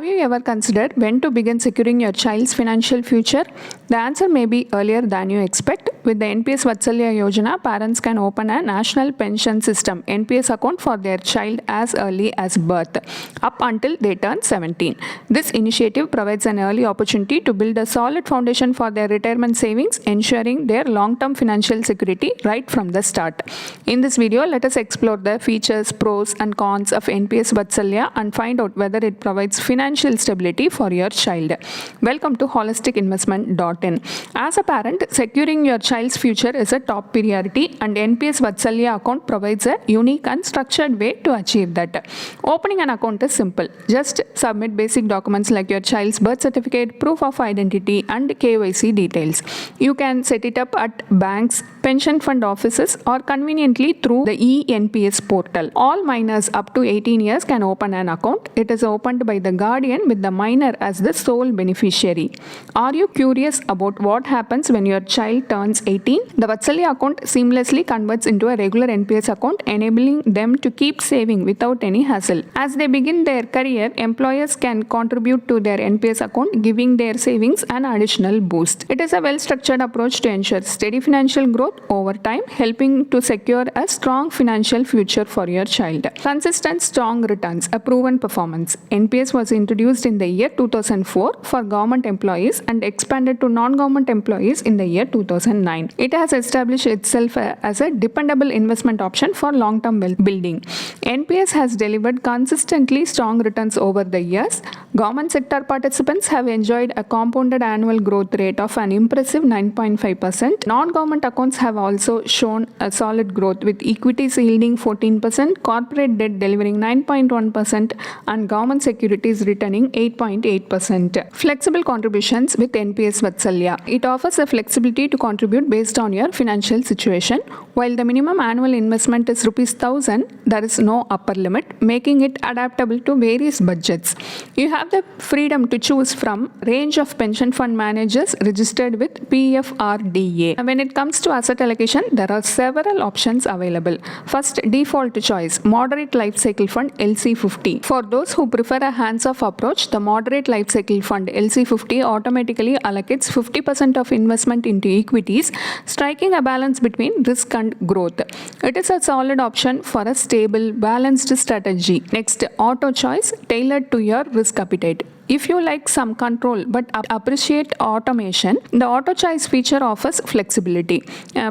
Have you ever considered when to begin securing your child's financial future? The answer may be earlier than you expect. With the NPS Vatsalya Yojana, parents can open a national pension system (NPS) account for their child as early as birth, up until they turn 17. This initiative provides an early opportunity to build a solid foundation for their retirement savings, ensuring their long-term financial security right from the start. In this video, let us explore the features, pros and cons of NPS Vatsalya and find out whether it provides financial stability for your child. Welcome to holisticinvestment.in. As a parent, securing your child's future is a top priority, and NPS Vatsalya account provides a unique and structured way to achieve that. Opening an account is simple. Just submit basic documents like your child's birth certificate, proof of identity, and KYC details. You can set it up at banks, pension fund offices, or conveniently through the eNPS portal. All minors up to 18 years can open an account. It is opened by the guardian with the minor as the sole beneficiary. Are you curious about what happens when your child turns 18? The Vatsalya account seamlessly converts into a regular NPS account, enabling them to keep saving without any hassle. As they begin their career, employers can contribute to their NPS account, giving their savings an additional boost. It is a well-structured approach to ensure steady financial growth over time, helping to secure a strong financial future for your child. Consistent, strong returns, a proven performance. NPS was introduced in the year 2004 for government employees and expanded to non-government employees in the year 2009. It has established itself as a dependable investment option for long-term wealth building. NPS has delivered consistently strong returns over the years. Government sector participants have enjoyed a compounded annual growth rate of an impressive 9.5%. Non-government accounts have also shown a solid growth, with equities yielding 14%, corporate debt delivering 9.1%, and government securities returning 8.8%. Flexible contributions with NPS Vatsalya. It offers a flexibility to contribute based on your financial situation. While the minimum annual investment is ₹1,000, there is no upper limit, making it adaptable to various budgets. You have the freedom to choose from range of pension fund managers registered with PFRDA. When it comes to asset allocation, there are several options available. First, default choice, Moderate Life Cycle Fund LC50. For those who prefer a hands-off approach, the Moderate Life Cycle Fund LC50 automatically allocates 50% of investment into equities, striking a balance between risk and growth. It is a solid option for a stable, balanced strategy. Next, auto choice, tailored to your risk appetite. If you like some control but appreciate automation, the auto choice feature offers flexibility.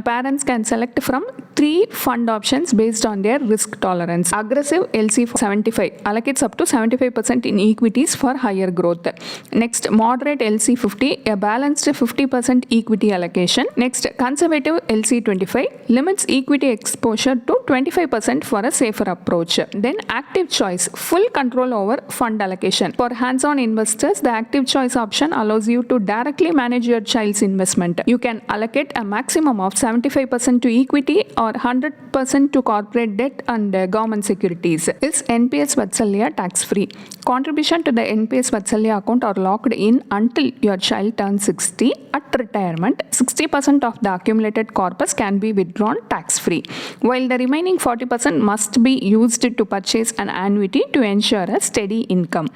Parents can select from 3 fund options based on their risk tolerance. Aggressive LC75 allocates up to 75% in equities for higher growth. Next, moderate LC50, a balanced 50% equity allocation. Next, conservative LC25 limits equity exposure to 25% for a safer approach. Then, active choice, full control over fund allocation. For hands-on investors, the active choice option allows you to directly manage your child's investment. You can allocate a maximum of 75% to equity or 100% to corporate debt and government securities. Is NPS Vatsalya tax-free? Contribution to the NPS Vatsalya account are locked in until your child turns 60. At retirement, 60% of the accumulated corpus can be withdrawn tax-free, while the remaining 40% must be used to purchase an annuity to ensure a steady income.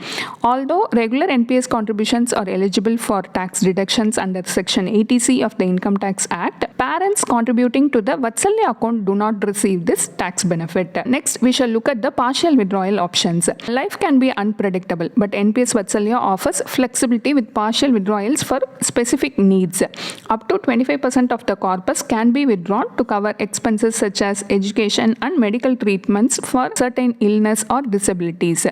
Although regular NPS contributions are eligible for tax deductions under Section 80C of the Income Tax Act, parents contributing to the Vatsalya account do not receive this tax benefit. Next, we shall look at the partial withdrawal options. Life can be unpredictable, but NPS Vatsalya offers flexibility with partial withdrawals for specific needs. Up to 25% of the corpus can be withdrawn to cover expenses such as education and medical treatments for certain illness or disabilities.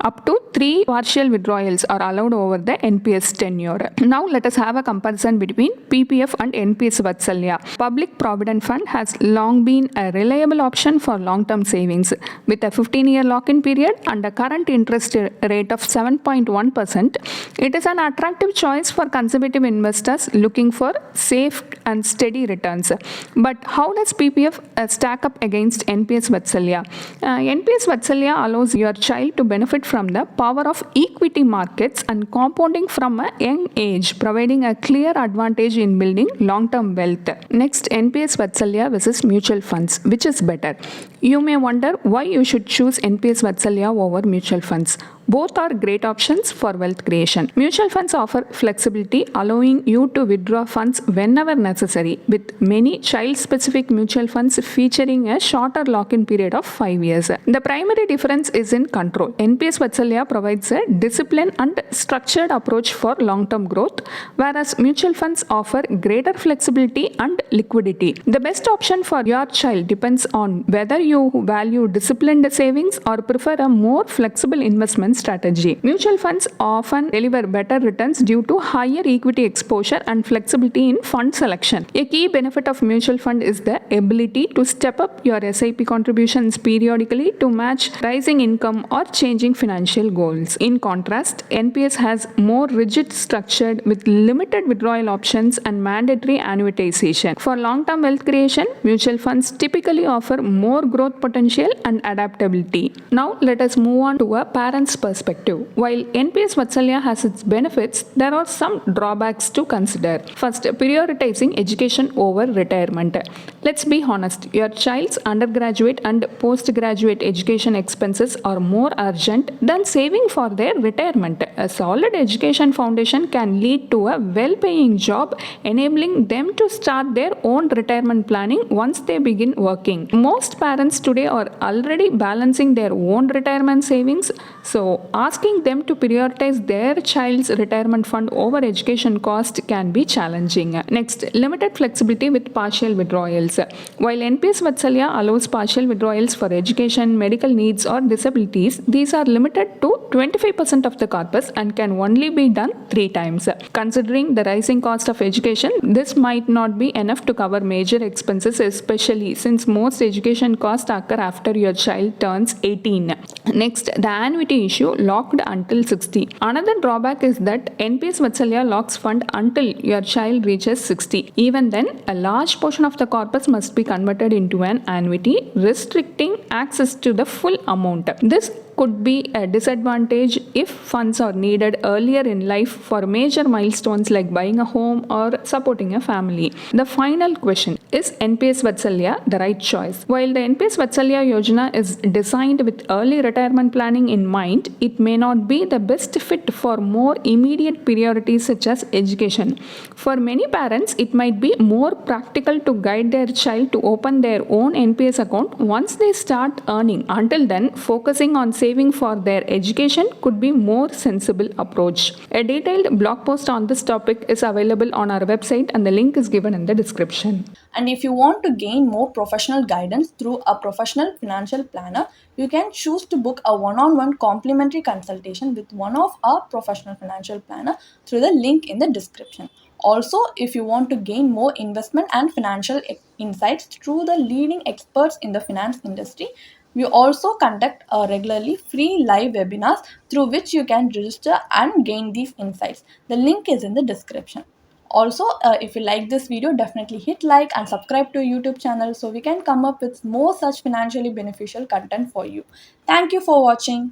Up to 3 partial withdrawals are allowed over the NPS tenure. Now let us have a comparison between PPF and NPS Vatsalya. Public Provident Fund has long been a reliable option for long-term savings. With a 15-year lock-in period and a current interest rate of 7.1%, it is an attractive choice for conservative investors looking for safe and steady returns. But how does PPF stack up against NPS Vatsalya? NPS Vatsalya allows your child to benefit from the power of equity markets and compounding from a young age, providing a clear advantage in building long-term wealth. Next, NPS Vatsalya versus mutual funds. Which is better? You may wonder why you should choose NPS Vatsalya over mutual funds. Both are great options for wealth creation. Mutual funds offer flexibility, allowing you to withdraw funds whenever necessary, with many child specific mutual funds featuring a shorter lock in period of 5 years. The primary difference is in control. NPS Vatsalya provides a disciplined and structured approach for long term growth, whereas mutual funds offer greater flexibility and liquidity. The best option for your child depends on whether you value disciplined savings or prefer a more flexible investment strategy. Mutual funds often deliver better returns due to higher equity exposure and flexibility in fund selection. A key benefit of mutual fund is the ability to step up your SIP contributions periodically to match rising income or changing financial goals. In contrast, NPS has more rigid structured with limited withdrawal options and mandatory annuitization. For long-term wealth creation, mutual funds typically offer more growth potential and adaptability. Now let us move on to a parent's perspective. While NPS Vatsalya has its benefits, there are some drawbacks to consider. First, prioritizing education over retirement. Let's be honest, your child's undergraduate and postgraduate education expenses are more urgent than saving for their retirement. A solid education foundation can lead to a well-paying job, enabling them to start their own retirement planning once they begin working. Most parents today are already balancing their own retirement savings, so asking them to prioritize their child's retirement fund over education cost can be challenging. Next, limited flexibility with partial withdrawals. While NPS Vatsalya allows partial withdrawals for education, medical needs, or disabilities, these are limited to 25% of the corpus and can only be done 3 times. Considering the rising cost of education, this might not be enough to cover major expenses, especially since most education costs occur after your child turns 18. Next, the annuity issue locked until 60. Another drawback is that NPS Vatsalya locks fund until your child reaches 60. Even then, a large portion of the corpus must be converted into an annuity, restricting access to the full amount. This could be a disadvantage if funds are needed earlier in life for major milestones like buying a home or supporting a family. The final question, is NPS Vatsalya the right choice? While the NPS Vatsalya Yojana is designed with early retirement planning in mind, it may not be the best fit for more immediate priorities such as education. For many parents, it might be more practical to guide their child to open their own NPS account once they start earning. Until then, focusing on saving for their education could be more sensible approach. A detailed blog post on this topic is available on our website and the link is given in the description. And if you want to gain more professional guidance through a professional financial planner, you can choose to book a one-on-one complimentary consultation with one of our professional financial planner through the link in the description. Also, if you want to gain more investment and financial insights through the leading experts in the finance industry, we also conduct regularly free live webinars through which you can register and gain these insights. The link is in the description. Also, if you like this video, definitely hit like and subscribe to YouTube channel so we can come up with more such financially beneficial content for you. Thank you for watching.